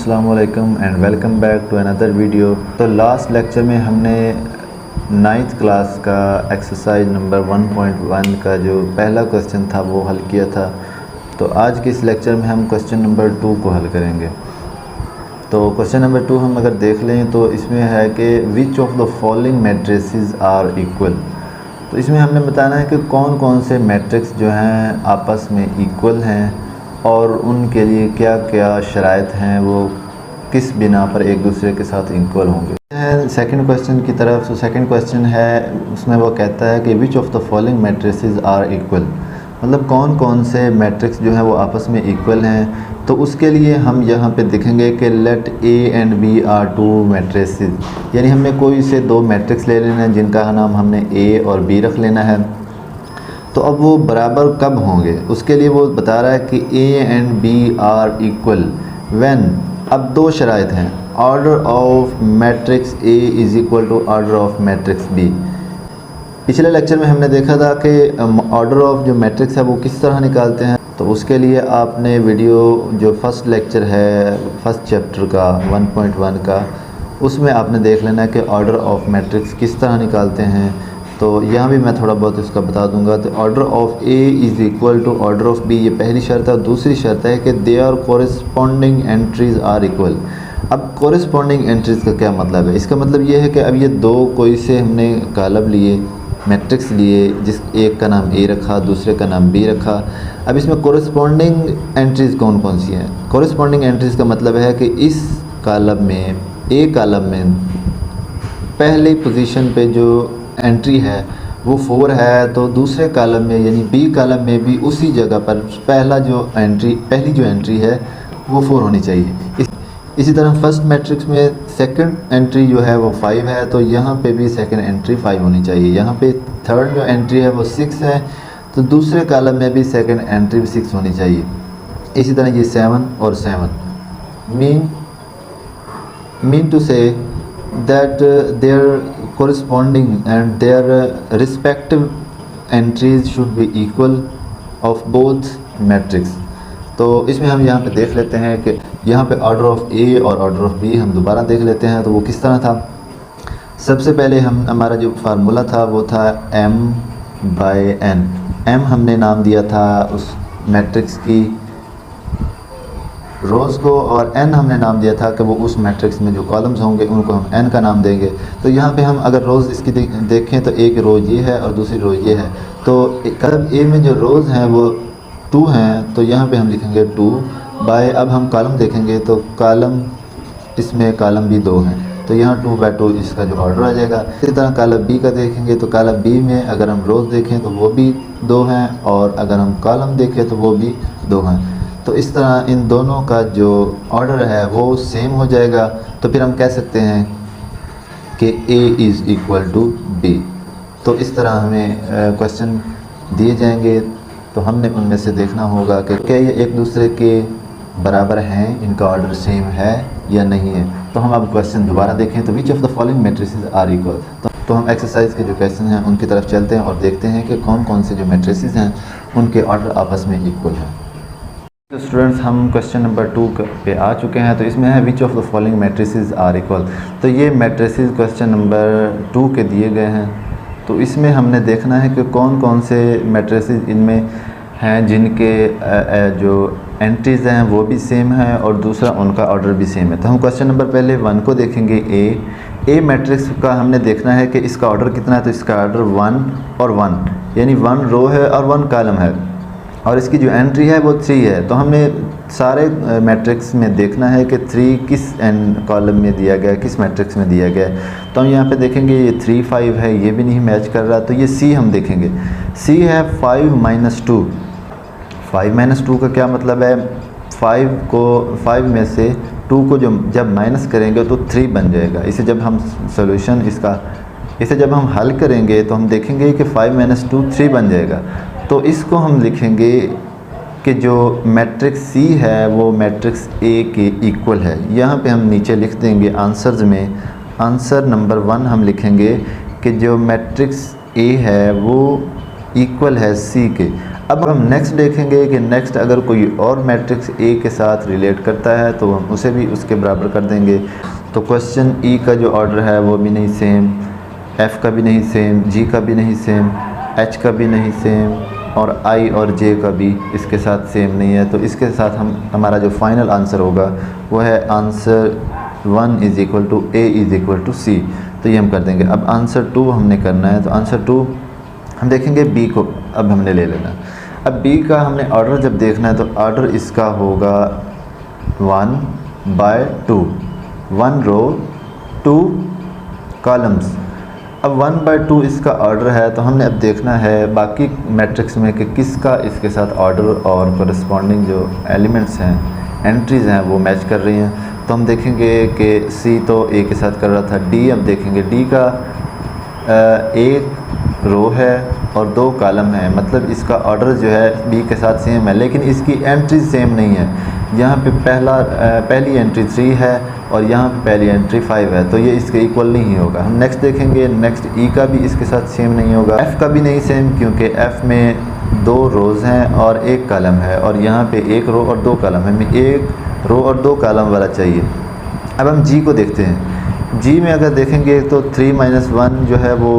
अस्सलाम वालेकुम and welcome back to another video. तो लास्ट लेक्चर में हमने 9th क्लास का एक्सरसाइज नंबर 1.1 का जो पहला क्वेश्चन था वो हल किया था। तो आज के इस लेक्चर में हम क्वेश्चन नंबर 2 को हल करेंगे। तो क्वेश्चन नंबर 2 हम अगर देख लें तो इसमें है कि which of the following matrices are equal. तो इसमें हमने बताना है कि कौन कौन से मैट्रिक्स जो हैं आपस में इक्वल हैं और उनके लिए क्या क्या शराइत हैं, वो किस बिना पर एक दूसरे के साथ इक्वल होंगे। सेकंड क्वेश्चन की तरफ। सेकंड क्वेश्चन है, उसमें वो कहता है कि which of the following matrices are equal, मतलब कौन कौन से मैट्रिक्स जो हैं वो आपस में इक्वल हैं। तो उसके लिए हम यहाँ पे देखेंगे कि let A and B are two matrices, यानी हमें कोई से दो मैट्रिक्स ले लेना है जिनका नाम हमने ए और बी रख लेना है। तो अब वो बराबर कब होंगे, उसके लिए वो बता रहा है कि A and B are equal when, अब दो शराइत हैं, order of matrix A is equal to order of matrix B. पिछले लेक्चर में हमने देखा था कि ऑर्डर ऑफ जो मैट्रिक्स है वो किस तरह निकालते हैं। तो उसके लिए आपने वीडियो जो फर्स्ट लेक्चर है फर्स्ट चैप्टर का 1.1 का, उसमें आपने देख लेना है कि ऑर्डर ऑफ मैट्रिक्स किस तरह निकालते हैं। तो यहाँ भी मैं थोड़ा बहुत इसका बता दूंगा। तो order of A is equal to order of B, ये पहली शर्त है। दूसरी शर्त है कि they are corresponding entries are equal. अब कोरिस्पोंडिंग एंट्रीज़ का क्या मतलब है? इसका मतलब ये है कि अब ये दो कोई से हमने कॉलम लिए, मैट्रिक्स लिए, जिस एक का नाम ए रखा दूसरे का नाम बी रखा। अब इसमें कोरिस्पोंडिंग एंट्रीज़ कौन कौन सी हैं? कोरिस्पोंडिंग एंट्रीज़ का मतलब है कि इस कॉलम में, ए कॉलम में पहली पोजीशन पे जो एंट्री है वो 4 है, तो दूसरे कॉलम में यानी बी कॉलम में भी उसी जगह पर पहली जो एंट्री है वो 4 होनी चाहिए। इसी तरह फर्स्ट मैट्रिक्स में सेकंड एंट्री जो है वो 5 है, तो यहाँ पे भी सेकंड एंट्री 5 होनी चाहिए। यहाँ पे थर्ड जो एंट्री है वो 6 है, तो दूसरे कॉलम में भी सेकंड एंट्री 6 होनी चाहिए। इसी तरह ये 7 और 7 मीन टू से that their corresponding and their respective entries should be equal of both matrix। तो इसमें हम यहाँ पे देख लेते हैं कि यहाँ पे ऑर्डर ऑफ ए और ऑर्डर ऑफ बी हम दोबारा देख लेते हैं। तो वो किस तरह था? सबसे पहले हमारा जो फार्मूला था वो था m/n। m हमने नाम दिया था उस मैट्रिक्स की रोज़ को, और n हमने नाम दिया था कि वो उस मैट्रिक्स में जो कॉलम्स होंगे उनको हम n का नाम देंगे। तो यहाँ पे हम अगर रोज़ इसकी देखें तो एक रोज़ ये है और दूसरी रोज़ ये है। तो कॉलम ए में जो रोज़ हैं वो 2 हैं, तो यहाँ पे हम लिखेंगे 2 बाय, अब हम कॉलम देखेंगे तो कॉलम, इसमें कॉलम भी 2 हैं, तो यहाँ 2/2 इसका जो ऑर्डर आ जाएगा। इसी तरह कॉलम बी का देखेंगे तो कॉलम बी में अगर हम रोज़ देखें तो वो भी 2 हैं, और अगर हम कॉलम देखें तो वो भी 2 हैं। तो इस तरह इन दोनों का जो ऑर्डर है वो सेम हो जाएगा। तो फिर हम कह सकते हैं कि A is equal to B। तो इस तरह हमें क्वेश्चन दिए जाएंगे, तो हमने उनमें से देखना होगा कि क्या ये एक दूसरे के बराबर हैं, इनका ऑर्डर सेम है या नहीं है। तो हम अब क्वेश्चन दोबारा देखें तो which of the following matrices are equal. तो हम एक्सरसाइज के जो क्वेश्चन हैं उनकी तरफ चलते हैं और देखते हैं कि कौन कौन से जो मैट्रिसेस हैं उनके ऑर्डर आपस में इक्वल हैं। तो स्टूडेंट्स, हम क्वेश्चन नंबर 2 पे आ चुके हैं। तो इसमें है which of the following matrices are equal. तो ये मैट्रिसेस क्वेश्चन नंबर 2 के दिए गए हैं। तो इसमें हमने देखना है कि कौन कौन से मैट्रिसेस इनमें हैं जिनके जो एंट्रीज़ हैं वो भी सेम हैं और दूसरा उनका ऑर्डर भी सेम है। तो हम क्वेश्चन नंबर पहले 1 को देखेंगे। ए मैट्रिक्स का हमने देखना है कि इसका ऑर्डर कितना है। तो इसका ऑर्डर 1 और 1, यानी 1 रो है और 1 कॉलम है, और इसकी जो एंट्री है वो 3 है। तो हमने सारे मैट्रिक्स में देखना है कि 3 किस कॉलम में दिया गया है, किस मैट्रिक्स में दिया गया है। तो हम यहाँ पे देखेंगे ये 3 5 है, ये भी नहीं मैच कर रहा। तो ये सी हम देखेंगे। सी है 5 - 2। 5 - 2 का क्या मतलब है? 5 में से 2 को जब माइनस करेंगे तो 3 बन जाएगा। इसे जब हम जब हम हल करेंगे तो हम देखेंगे कि 5 - 2 3 बन जाएगा। तो इसको हम लिखेंगे कि जो मैट्रिक्स सी है वो मैट्रिक्स ए के इक्वल है। यहाँ पे हम नीचे लिख देंगे आंसर्स में, आंसर नंबर 1 हम लिखेंगे कि जो मैट्रिक्स ए है वो इक्वल है सी के। अब हम नेक्स्ट देखेंगे कि नेक्स्ट अगर कोई और मैट्रिक्स ए के साथ रिलेट करता है तो हम उसे भी उसके बराबर कर देंगे। तो क्वेश्चन ई का जो ऑर्डर है वो भी नहीं सेम, एफ़ का भी नहीं सेम, जी का भी नहीं सेम, एच का भी नहीं सेम और आई और जे का भी इसके साथ सेम नहीं है। तो इसके साथ हमारा जो फाइनल आंसर होगा वो है answer 1 is equal to A is equal to C. तो ये हम कर देंगे। अब आंसर 2 हमने करना है। तो आंसर 2 हम देखेंगे बी को अब हमने ले लेना। अब बी का हमने ऑर्डर जब देखना है तो ऑर्डर इसका होगा 1/2, 1 रो 2 कॉलम्स। अब 1/2 इसका ऑर्डर है तो हमने अब देखना है बाकी मैट्रिक्स में कि किसका इसके साथ ऑर्डर और करस्पॉन्डिंग जो एलिमेंट्स हैं, एंट्रीज़ हैं, वो मैच कर रही हैं। तो हम देखेंगे कि सी तो ए के साथ कर रहा था। डी अब देखेंगे, डी का एक रो है और 2 कॉलम है, मतलब इसका ऑर्डर जो है बी के साथ सेम है, लेकिन इसकी एंट्री सेम नहीं है। यहाँ पे पहली एंट्री 3 है और यहाँ पे पहली एंट्री 5 है, तो ये इसके इक्वल नहीं होगा। हम नेक्स्ट देखेंगे, नेक्स्ट ई का भी इसके साथ सेम नहीं होगा। एफ़ का भी नहीं सेम, क्योंकि एफ़ में 2 रोज़ हैं और 1 कॉलम है और यहाँ पे 1 रो और 2 कॉलम है। हमें 1 रो और 2 कॉलम वाला चाहिए। अब हम जी को देखते हैं। जी में अगर देखेंगे तो 3 - 1 जो है वो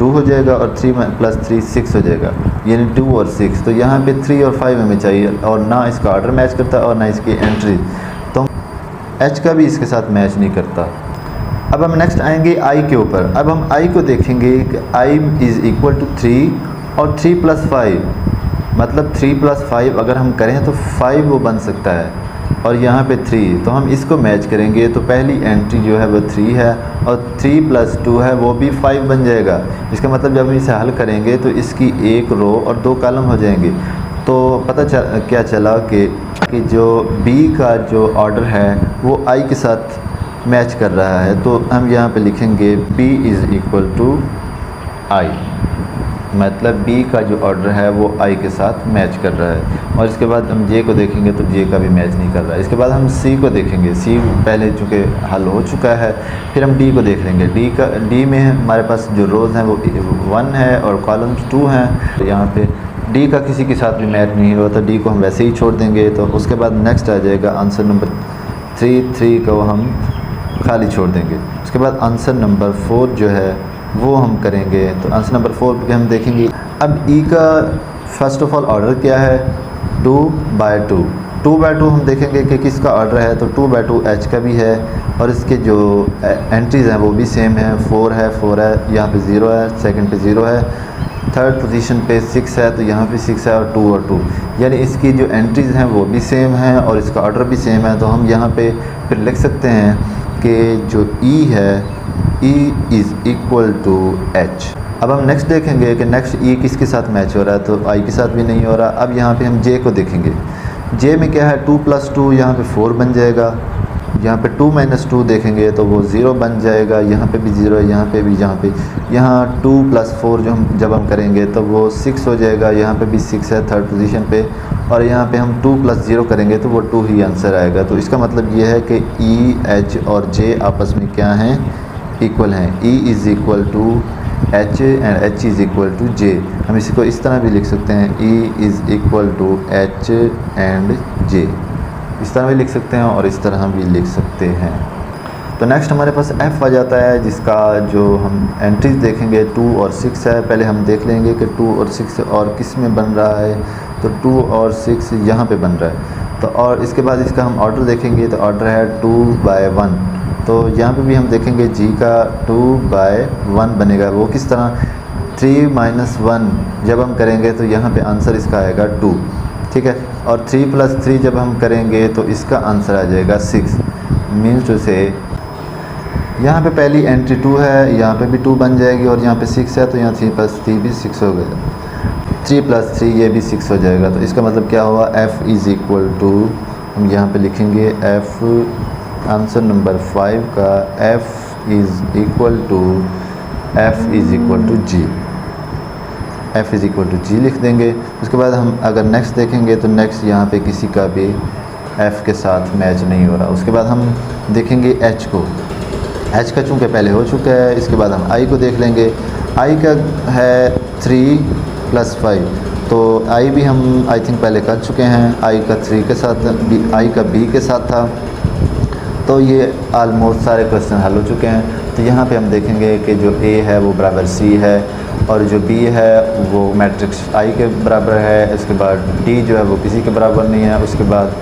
2 हो जाएगा और 3 + 3 6 हो जाएगा, यानी 2 और 6। तो यहाँ पे 3 और 5 हमें चाहिए और ना इसका ऑर्डर मैच करता और ना इसकी एंट्री, तो एच का भी इसके साथ मैच नहीं करता। अब हम नेक्स्ट आएंगे आई के ऊपर। अब हम आई को देखेंगे कि आई इज़ इक्वल टू 3 और 3 + 5, मतलब 3 + 5 अगर हम करें तो 5 वो बन सकता है और यहाँ पे 3, तो हम इसको मैच करेंगे। तो पहली एंट्री जो है वो 3 है और 3 + 2 है वो भी 5 बन जाएगा। इसका मतलब जब हम इसे हल करेंगे तो इसकी 1 रो और 2 कॉलम हो जाएंगे। तो क्या चला कि जो बी का जो ऑर्डर है वो आई के साथ मैच कर रहा है। तो हम यहाँ पे लिखेंगे बी इज़ इक्वल टू आई, मतलब बी का जो ऑर्डर है वो आई के साथ मैच कर रहा है। और इसके बाद हम जे को देखेंगे तो जे का भी मैच नहीं कर रहा है। इसके बाद हम सी को देखेंगे। सी पहले चूँकि हल हो चुका है। फिर हम डी को देख लेंगे। डी में हमारे पास जो रोज़ हैं वो 1 है और कॉलम्स 2 हैं। तो यहाँ पे डी का किसी के साथ भी मैच नहीं हुआ तो डी को हम वैसे ही छोड़ देंगे। तो उसके बाद नेक्स्ट आ जाएगा आंसर नंबर 3 को हम खाली छोड़ देंगे। उसके बाद आंसर नंबर 4 जो है वो हम करेंगे। तो आंसर नंबर 4 पे हम देखेंगे। अब ई का फर्स्ट ऑफ ऑल ऑर्डर क्या है, 2/2। 2/2 हम देखेंगे कि किसका ऑर्डर है। तो 2/2 एच का भी है और इसके जो एंट्रीज़ हैं वो भी सेम है। 4 है, यहाँ पे 0 है, सेकंड पे 0 है, थर्ड पोजीशन पे 6 है, तो यहाँ पे 6 है और 2 और 2, यानी इसकी जो एंट्रीज़ हैं वो भी सेम हैं और इसका ऑर्डर भी सेम है। तो हम यहाँ पे फिर लिख सकते हैं कि जो ई है, ई इज़ इक्वल टू एच। अब हम नेक्स्ट देखेंगे कि नेक्स्ट ई किसके साथ मैच हो रहा है। तो आई के साथ भी नहीं हो रहा। अब यहाँ पे हम जे को देखेंगे। जे में क्या है, 2 + 2 यहाँ पे 4 बन जाएगा। यहाँ पे 2 - 2 देखेंगे तो वो 0 बन जाएगा। यहाँ पे भी 0 है, यहाँ पे भी, यहाँ 2 + 4 जब हम करेंगे तो वो 6 हो जाएगा। यहाँ पे भी 6 है थर्ड पोजीशन पे और यहाँ पे हम 2 + 0 करेंगे तो वो 2 ही आंसर आएगा। तो इसका मतलब ये है कि ई, एच और जे आपस में क्या हैं, इक्वल हैं। E is equal to H and H is equal to J. हम इसी को इस तरह भी लिख सकते हैं, E is equal to H and J, इस तरह भी लिख सकते हैं और इस तरह भी लिख सकते हैं। तो नेक्स्ट हमारे पास एफ़ आ जाता है, जिसका जो हम एंट्रीज देखेंगे 2 और 6 है। पहले हम देख लेंगे कि 2 और 6 और किस में बन रहा है। तो 2 और 6 यहाँ पे बन रहा है। तो और इसके बाद इसका हम ऑर्डर देखेंगे तो ऑर्डर है 2/1। तो यहाँ पे भी हम देखेंगे जी का 2/1 बनेगा। वो किस तरह, 3 - 1 जब हम करेंगे तो यहाँ पे आंसर इसका आएगा 2, ठीक है। और 3 + 3 जब हम करेंगे तो इसका आंसर आ जाएगा 6। मीन्स टू से यहाँ पे पहली एंट्री 2 है, यहाँ पे भी 2 बन जाएगी और यहाँ पे 6 है, तो यहाँ 3 + 3 भी 6 हो गया। 3 + 3 ये भी 6 हो जाएगा। तो इसका मतलब क्या हुआ, f इज़ इक्वल टू, हम यहाँ पे लिखेंगे f, आंसर नंबर 5 का f is equal to g, f is equal to g लिख देंगे। उसके बाद हम अगर नेक्स्ट देखेंगे तो नेक्स्ट यहाँ पे किसी का भी f के साथ मैच नहीं हो रहा। उसके बाद हम देखेंगे h को। h का चूँकि पहले हो चुका है, इसके बाद हम i को देख लेंगे। i का है 3 प्लस 5। तो आई भी हम आई थिंक पहले कर चुके हैं, आई का 3 के साथ, आई का बी के साथ था। तो ये आलमोस्ट सारे क्वेश्चन हल हो चुके हैं। तो यहाँ पे हम देखेंगे कि जो ए है वो बराबर सी है, और जो बी है वो मैट्रिक्स आई के बराबर है। उसके बाद डी जो है वो किसी के बराबर नहीं है। उसके बाद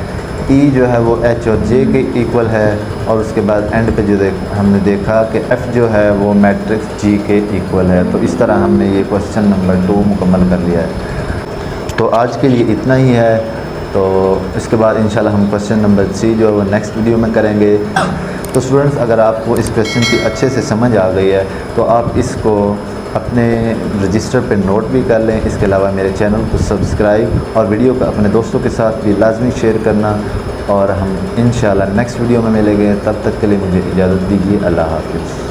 ई जो है वो एच और जे के इक्वल है। और उसके बाद एंड पे जो हमने देखा कि एफ़ जो है वो मैट्रिक्स जी के इक्वल है। तो इस तरह हमने ये क्वेश्चन नंबर 2 मुकम्मल कर लिया है। तो आज के लिए इतना ही है। तो इसके बाद इंशाल्लाह हम क्वेश्चन नंबर 3 जो है वो नेक्स्ट वीडियो में करेंगे। तो स्टूडेंट्स, अगर आपको इस क्वेश्चन की अच्छे से समझ आ गई है तो आप इसको अपने रजिस्टर पे नोट भी कर लें। इसके अलावा मेरे चैनल को सब्सक्राइब और वीडियो को अपने दोस्तों के साथ भी लाजमी शेयर करना। और हम इंशाल्लाह नेक्स्ट वीडियो में मिलेंगे। तब तक के लिए मुझे इजाज़त दीजिए। अल्लाह हाफ़िज़।